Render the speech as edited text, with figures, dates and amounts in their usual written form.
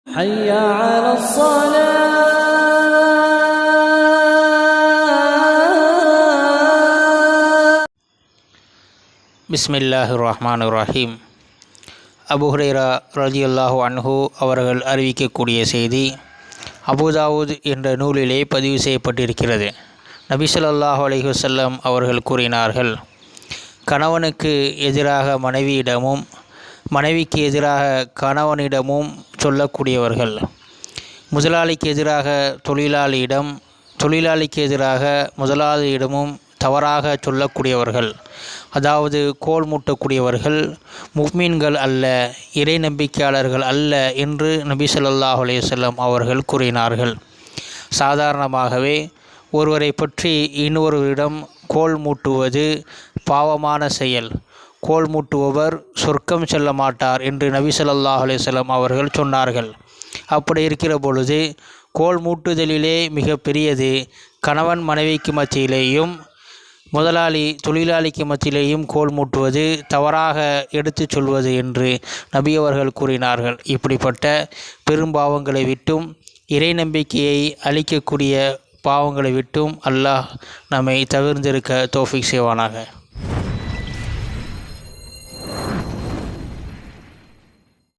حي على الصلاة. பிஸ்மில்லாஹிர் ரஹ்மானிர் ரஹீம். அபூ ஹுரைரா ரலியல்லாஹு அன்ஹு அவர்கள் அறிவிக்கக்கூடிய செய்தி அபூதாவூத் என்ற நூலிலே பதிவு செய்யப்பட்டிருக்கிறது. நபி ஸல்லல்லாஹு அலைஹி வஸல்லம் அவர்கள் கூறினார்கள், கணவனுக்கு எதிராக மனைவியிடமும் மனைவிக்கு எதிராக கணவனிடமும் சொல்லக்கூடியவர்கள், முதலாளிக்கு எதிராக தொழிலாளியிடம், தொழிலாளிக்கு எதிராக முதலாளியிடமும் தவறாக சொல்லக்கூடியவர்கள், அதாவது கோல் மூட்டக்கூடியவர்கள் முஃமின்கள் அல்ல, இறை நம்பிக்கையாளர்கள் அல்ல என்று நபி ஸல்லல்லாஹு அலைஹி வஸல்லம் அவர்கள் கூறினார்கள். சாதாரணமாகவே ஒருவரை பற்றி இன்னொருவரிடம் கோல் மூட்டுவது பாவமான செயல். கோல் மூட்டுபவர் சொர்க்கம் செல்ல மாட்டார் என்று நபி ஸல்லல்லாஹு அலைஹி வஸல்லம் அவர்கள் சொன்னார்கள். அப்படி இருக்கிற பொழுது கோல் மூட்டுதலிலே மிக பெரியது கணவன் மனைவிக்கு மத்தியிலேயும் முதலாளி தொழிலாளிக்கு மத்தியிலேயும் கோல் மூட்டுவது தவறாக எடுத்து சொல்வது என்று நபி அவர்கள் கூறினார்கள். இப்படிப்பட்ட பெரும்பாவங்களை விட்டும் இறை நம்பிக்கையை அளிக்கக்கூடிய பாவங்களை விட்டும் அல்லாஹ் நம்மை தவிர்ந்திருக்க தௌஃபீக் செய்வானாக.